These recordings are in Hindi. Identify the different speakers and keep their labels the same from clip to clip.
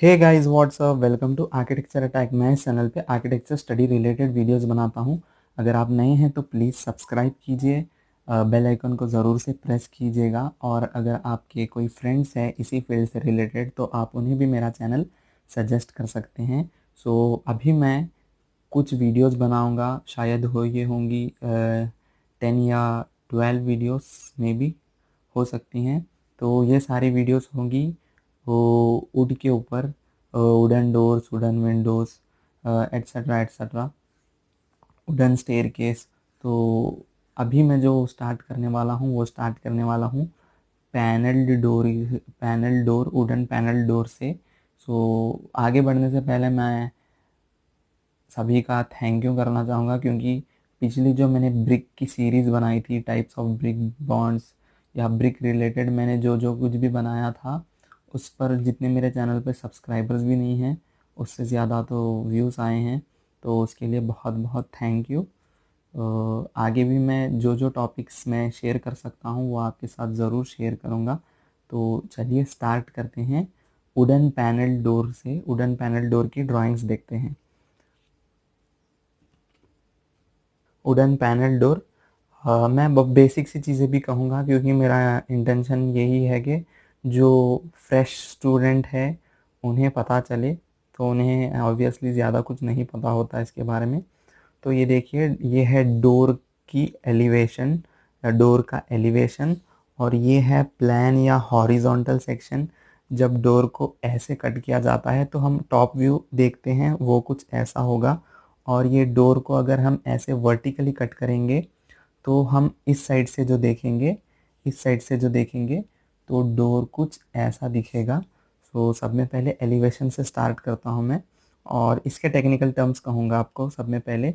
Speaker 1: Hey guys what's up, welcome to architecture attack. मैं इस चैनल पे आर्किटेक्चर स्टडी रिलेटेड वीडियोस बनाता हूँ। अगर आप नए हैं तो प्लीज़ सब्सक्राइब कीजिए, बेल आइकन को ज़रूर से प्रेस कीजिएगा। और अगर आपके कोई फ्रेंड्स हैं इसी फील्ड से रिलेटेड तो आप उन्हें भी मेरा चैनल सजेस्ट कर सकते हैं। अभी मैं कुछ वीडियोस बनाऊंगा, शायद ये होंगी 10 या 12 वीडियोस में भी हो सकती हैं। तो ये सारी वीडियोस होंगी वो वुड के ऊपर, wooden doors, wooden Windows, etcetera etcetera, wooden staircase. तो अभी मैं जो स्टार्ट करने वाला हूँ वो स्टार्ट करने वाला हूँ panel door, wooden panel door से। आगे बढ़ने से पहले मैं सभी का थैंक यू करना चाहूँगा, क्योंकि पिछली जो मैंने ब्रिक की सीरीज़ बनाई थी, टाइप्स ऑफ ब्रिक बॉन्ड्स या ब्रिक रिलेटेड मैंने जो जो कुछ भी बनाया था, उस पर जितने मेरे चैनल पे सब्सक्राइबर्स भी नहीं हैं उससे ज़्यादा तो व्यूज़ आए हैं। तो उसके लिए बहुत बहुत थैंक यू। आगे भी मैं जो जो टॉपिक्स मैं शेयर कर सकता हूँ वो आपके साथ ज़रूर शेयर करूँगा। तो चलिए स्टार्ट करते हैं। वुडन पैनल डोर से वुडन पैनल डोर की ड्राइंग्स देखते हैं। वुडन पैनल डोर, मैं बेसिक सी चीज़ें भी कहूँगा, क्योंकि मेरा इंटेंशन यही है कि जो फ्रेश स्टूडेंट है उन्हें पता चले, तो उन्हें ऑब्वियसली ज़्यादा कुछ नहीं पता होता इसके बारे में। तो ये देखिए, ये है डोर की एलिवेशन, डोर का एलिवेशन। और ये है प्लान या हॉरिजॉन्टल सेक्शन। जब डोर को ऐसे कट किया जाता है तो हम टॉप व्यू देखते हैं वो कुछ ऐसा होगा। और ये डोर को अगर हम ऐसे वर्टिकली कट करेंगे तो हम इस साइड से जो देखेंगे, इस साइड से जो देखेंगे तो डोर कुछ ऐसा दिखेगा। सब में पहले एलिवेशन से स्टार्ट करता हूँ मैं, और इसके टेक्निकल टर्म्स कहूँगा आपको। सब में पहले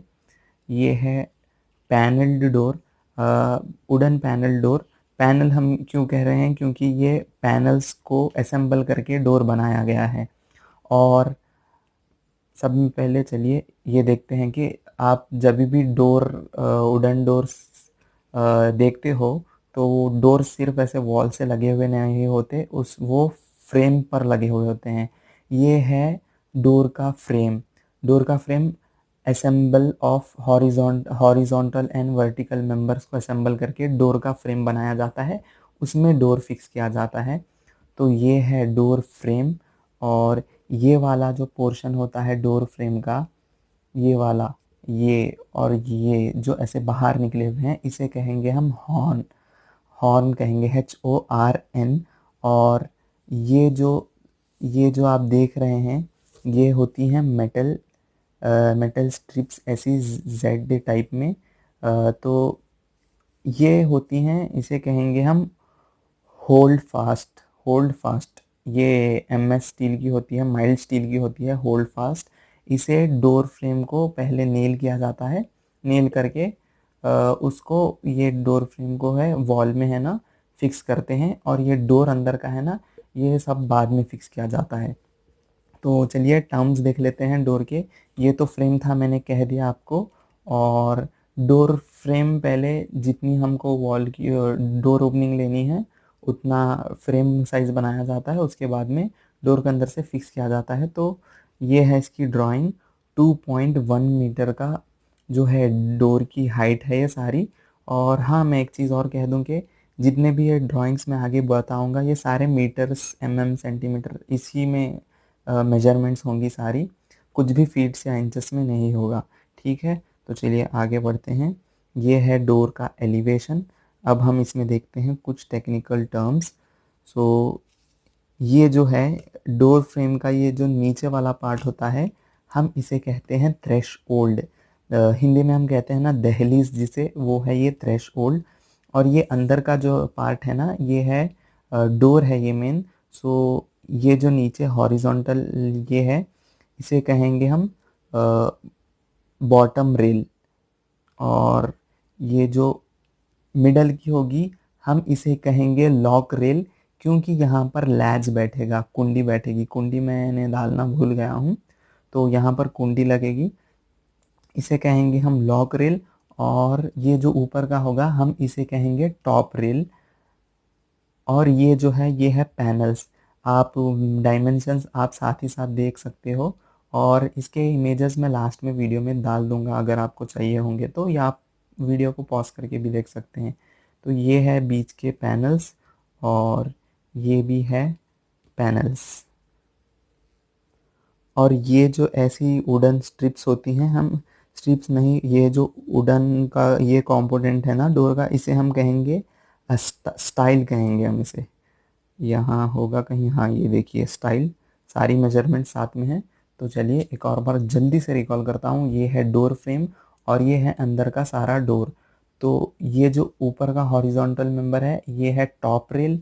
Speaker 1: ये है panelled door, wooden panel door. Panel हम क्यों कह रहे हैं, क्योंकि ये पैनल्स को असेंबल करके डोर बनाया गया है। और सब में पहले चलिए ये देखते हैं कि आप जब भी डोर, वुडन डोर्स देखते हो तो डोर सिर्फ ऐसे वॉल से लगे हुए नहीं होते, उस वो फ्रेम पर लगे हुए होते हैं। ये है डोर का फ्रेम। डोर का frame assemble of horizontal and vertical members को असेंबल करके डोर का फ्रेम बनाया जाता है, उसमें डोर फिक्स किया जाता है। तो ये है डोर फ्रेम। और ये वाला जो पोर्शन होता है डोर फ्रेम का, ये वाला, ये और ये जो ऐसे बाहर निकले हुए हैं, इसे कहेंगे हम हॉर्न। हॉर्न कहेंगे, HORN। और ये जो ये जो आप देख रहे हैं ये होती हैं मेटल स्ट्रिप्स, ऐसी जेड टाइप में। तो ये होती हैं, इसे कहेंगे हम होल्ड फास्ट। होल्ड फास्ट, ये MS स्टील की होती है, माइल्ड स्टील की होती है, होल्ड फास्ट। इसे डोर फ्रेम को पहले नेल किया जाता है। नेल करके उसको, ये डोर फ्रेम को है वॉल में है ना फिक्स करते हैं, और ये डोर अंदर का है ना, ये सब बाद में फिक्स किया जाता है। तो चलिए टर्म्स देख लेते हैं डोर के। ये तो फ्रेम था, मैंने कह दिया आपको। और डोर फ्रेम पहले जितनी हमको वॉल की डोर ओपनिंग लेनी है उतना फ्रेम साइज बनाया जाता है, उसके बाद में डोर के अंदर से फिक्स किया जाता है। तो ये है इसकी ड्राइंग। 2.1 मीटर का जो है डोर की हाइट है ये सारी। और हाँ, मैं एक चीज़ और कह दूं कि जितने भी ये ड्राइंग्स मैं आगे बताऊंगा ये सारे मीटर्स, सेंटीमीटर, इसी में मेजरमेंट्स होंगी सारी। कुछ भी फीट्स या इंचेस में नहीं होगा। ठीक है, तो चलिए आगे बढ़ते हैं। ये है डोर का एलिवेशन। अब हम इसमें देखते हैं कुछ टेक्निकल टर्म्स। सो ये जो है डोर फ्रेम का ये जो नीचे वाला पार्ट होता है, हम इसे कहते हैं थ्रेश ओल्ड। हिंदी में हम कहते हैं ना दहलीज जिसे, वो है ये थ्रेश ओल्ड। और ये अंदर का जो पार्ट है ना, ये है डोर है ये मेन। ये जो नीचे हॉरिजॉन्टल ये है, इसे कहेंगे हम बॉटम रेल। और ये जो मिडल की होगी हम इसे कहेंगे लॉक रेल, क्योंकि यहाँ पर लैच बैठेगा, कुंडी बैठेगी। कुंडी मैंने डालना भूल गया हूँ, तो यहाँ पर कुंडी लगेगी, इसे कहेंगे हम लॉक रेल। और ये जो ऊपर का होगा हम इसे कहेंगे टॉप रेल। और ये जो है ये है पैनल्स। आप डायमेंशंस आप साथ ही साथ देख सकते हो, और इसके इमेजेस मैं लास्ट में वीडियो में डाल दूंगा अगर आपको चाहिए होंगे तो, या आप वीडियो को पॉज करके भी देख सकते हैं। तो ये है बीच के पैनल्स, और ये भी है पैनल्स। और ये जो ऐसी वुडन स्ट्रिप्स होती हैं, हम स्ट्रिप्स नहीं, ये जो वुडन का ये कंपोनेंट है ना डोर का, इसे हम कहेंगे स्टाइल कहेंगे हम इसे। यहाँ होगा कहीं, हाँ ये देखिए स्टाइल, सारी मेजरमेंट साथ में है। तो चलिए एक और बार जल्दी से रिकॉल करता हूँ। ये है डोर फ्रेम, और ये है अंदर का सारा डोर। तो ये जो ऊपर का हॉरिजॉन्टल मेंबर है, ये है टॉप रेल,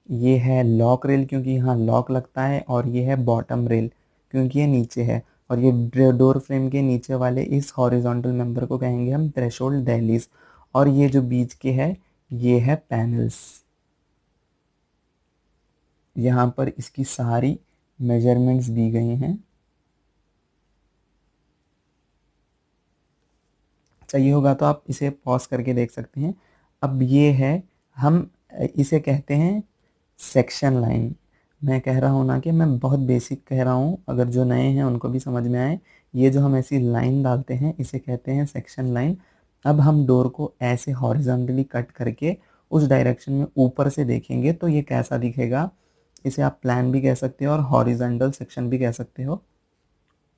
Speaker 1: ये है लॉक रेल क्योंकि यहाँ लॉक लगता है, और ये है बॉटम रेल क्योंकि ये नीचे है। और ये डोर फ्रेम के नीचे वाले इस हॉरिजॉन्टल मेंबर को कहेंगे हम थ्रेशोल्ड दहलीज। और ये जो बीच के है, ये है पैनल्स। यहाँ पर इसकी सारी मेजरमेंट्स दी गई हैं। चाहिए होगा तो आप इसे पॉज करके देख सकते हैं। अब ये है, हम इसे कहते हैं सेक्शन लाइन। मैं कह रहा हूँ ना कि मैं बहुत बेसिक कह रहा हूँ, अगर जो नए हैं उनको भी समझ में आए। ये जो हम ऐसी लाइन डालते हैं इसे कहते हैं सेक्शन लाइन। अब हम डोर को ऐसे हॉरिजॉन्टली कट करके उस डायरेक्शन में ऊपर से देखेंगे तो ये कैसा दिखेगा। इसे आप प्लान भी कह सकते हो और हॉरिजॉन्टल सेक्शन भी कह सकते हो।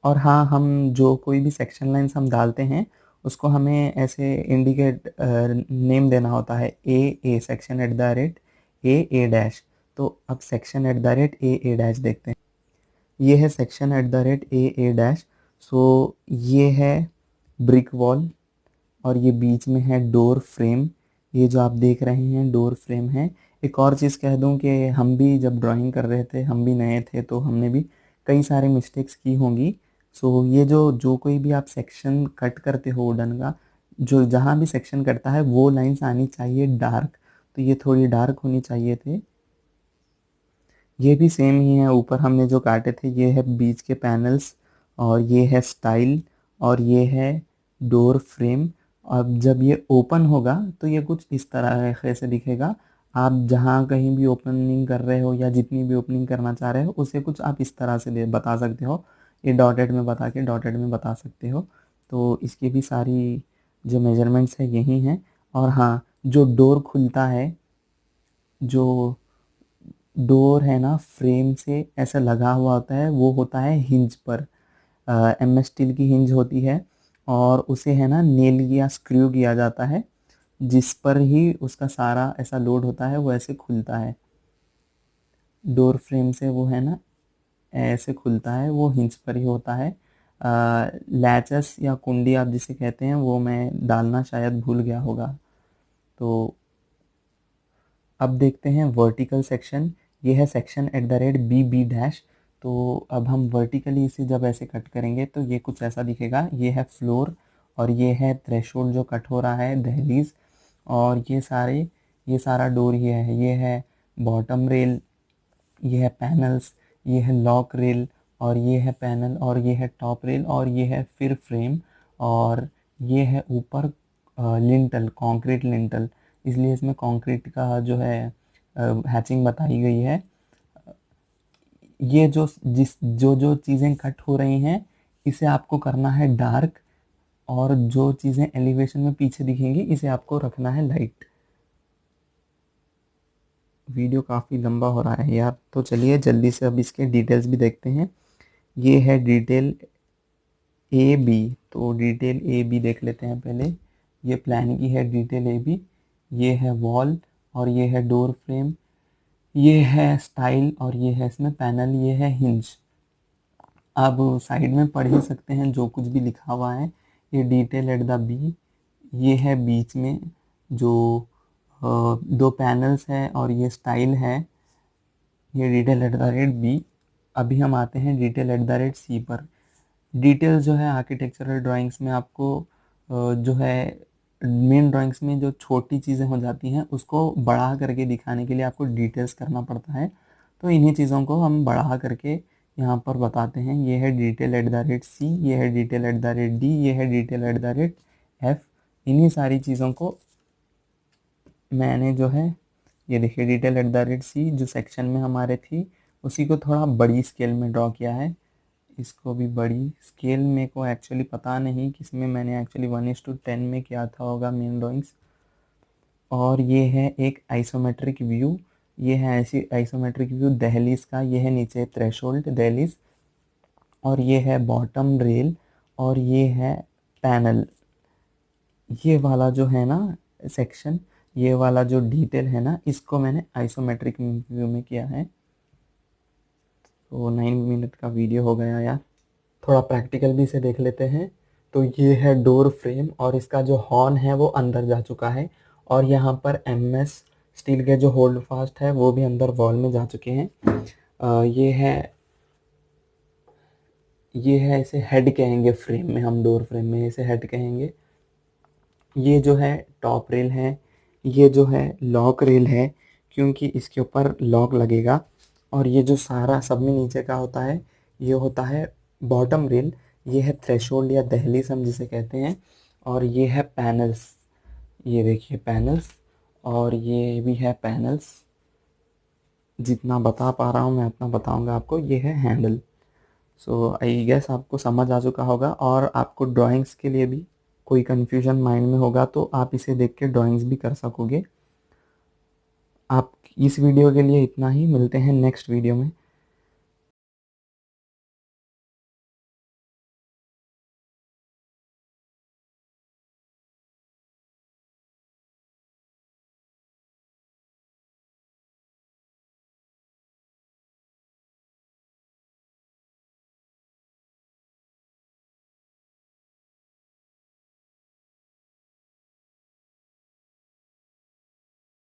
Speaker 1: और हाँ, हम जो कोई भी सेक्शन लाइंस हम डालते हैं उसको हमें ऐसे इंडिकेट नेम देना होता है, a section at the rate a dash. तो अब section at the rate a dash देखते हैं। ये है section at the rate a dash. So ये है ब्रिक वॉल, और ये बीच में है डोर फ्रेम। ये जो आप देख रहे हैं डोर फ्रेम है। एक और चीज़ कह दूं कि हम भी जब ड्राइंग कर रहे थे, हम भी नए थे तो हमने भी कई सारे मिस्टेक्स की होंगी। सो ये जो जो कोई भी आप सेक्शन कट करते हो वुडन का, जो जहाँ भी सेक्शन कटता है वो लाइंस आनी चाहिए डार्क। तो ये थोड़ी डार्क होनी चाहिए थे। ये भी सेम ही है, ऊपर हमने जो काटे थे ये है बीच के पैनल्स, और ये है स्टाइल, और ये है डोर फ्रेम। अब जब ये ओपन होगा तो ये कुछ इस तरह से दिखेगा। आप जहाँ कहीं भी ओपनिंग कर रहे हो या जितनी भी ओपनिंग करना चाह रहे हो उसे कुछ आप इस तरह से बता सकते हो, ये डॉटेड में बता के डॉटेड में बता सकते हो। तो इसकी भी सारी जो मेजरमेंट्स है यही हैं। और हाँ, जो डोर खुलता है, जो डोर है ना फ्रेम से ऐसा लगा हुआ होता है, वो होता है हिंज पर। एम एस स्टील की हिंज होती है, और उसे है ना नेल या स्क्रू किया जाता है, जिस पर ही उसका सारा ऐसा लोड होता है वो ऐसे खुलता है। डोर फ्रेम से वो है ना ऐसे खुलता है, वो हिंज पर ही होता है। लैचेस या कुंडी आप जिसे कहते हैं वो मैं डालना शायद भूल गया होगा। तो अब देखते हैं वर्टिकल सेक्शन। ये है section at the rate B dash. तो अब हम वर्टिकली इसे जब ऐसे कट करेंगे तो ये कुछ ऐसा दिखेगा। ये है फ्लोर, और ये है थ्रेशोल्ड जो कट हो रहा है, दहलीज। और ये सारा डोर ये है बॉटम रेल, ये है पैनल्स, ये है लॉक रेल, और ये है पैनल, और ये है टॉप रेल, और ये है फिर फ्रेम। और ये है ऊपर लिंटल, कंक्रीट लिंटल, इसलिए इसमें कंक्रीट का जो है हैचिंग बताई गई है। ये जो जो चीज़ें कट हो रही हैं इसे आपको करना है डार्क, और जो चीज़ें एलिवेशन में पीछे दिखेंगी इसे आपको रखना है लाइट। वीडियो काफ़ी लंबा हो रहा है यार, तो चलिए जल्दी से अब इसके डिटेल्स भी देखते हैं। ये है डिटेल ए बी। तो डिटेल ए बी देख लेते हैं पहले। ये प्लान की है डिटेल ए बी। ये है वॉल, और ये है डोर फ्रेम, ये है स्टाइल, और ये है इसमें पैनल, ये है हिंज। आप साइड में पढ़ ही सकते हैं जो कुछ भी लिखा हुआ है। ये डिटेल एट द बी, ये है बीच में जो दो पैनल्स है, और ये स्टाइल है, ये detail at the rate B. अभी हम आते हैं detail at the rate C पर। डिटेल्स जो है आर्किटेक्चरल ड्राइंग्स में आपको जो है मेन ड्राइंग्स में जो छोटी चीज़ें हो जाती हैं उसको बड़ा करके दिखाने के लिए आपको डिटेल्स करना पड़ता है। तो इन्हीं चीज़ों को हम बढ़ा करके यहाँ पर बताते हैं। ये है detail at the rate C, ये है detail at the rate D, ये है detail at the rate F. इन्हीं सारी चीज़ों को मैंने जो है, ये देखिए detail at the rate C जो सेक्शन में हमारे थी उसी को थोड़ा बड़ी स्केल में ड्रॉ किया है। इसको भी बड़ी स्केल मेरे को एक्चुअली पता नहीं किसमें मैंने एक्चुअली 1:10 में किया था होगा मेन ड्राइंग्स। और ये है एक आइसोमेट्रिक व्यू, ये है ऐसी आइसोमेट्रिक व्यू दहलीज का। ये है नीचे थ्रेशोल्ड दहलीज, और ये है बॉटम रेल, और ये है पैनल। ये वाला जो है ना सेक्शन, ये वाला जो डिटेल है ना, इसको मैंने आइसोमेट्रिक व्यू में किया है। तो 9 मिनट का वीडियो हो गया यार, थोड़ा प्रैक्टिकल भी इसे देख लेते हैं। तो ये है डोर फ्रेम, और इसका जो हॉर्न है वो अंदर जा चुका है, और यहाँ पर एमएस स्टील के जो होल्ड फास्ट है वो भी अंदर वॉल में जा चुके हैं। ये है इसे हेड कहेंगे फ्रेम में, हम डोर फ्रेम में इसे हेड कहेंगे। ये जो है टॉप रेल है, ये जो है लॉक रेल है, क्योंकि इसके ऊपर लॉक लगेगा। और ये जो सारा सब में नीचे का होता है, ये होता है बॉटम रेल। ये है थ्रेशोल्ड या दहलीज हम जिसे कहते हैं। और ये है पैनल्स, ये देखिए पैनल्स, और ये भी है पैनल्स। जितना बता पा रहा हूँ मैं उतना बताऊँगा आपको। ये है हैंडल। सो आई गेस आपको समझ आ चुका होगा, और आपको ड्राइंग्स के लिए भी कोई कन्फ्यूजन माइंड में होगा तो आप इसे देख के ड्राइंग्स भी कर सकोगे। आप इस वीडियो के लिए इतना ही, मिलते हैं नेक्स्ट वीडियो में।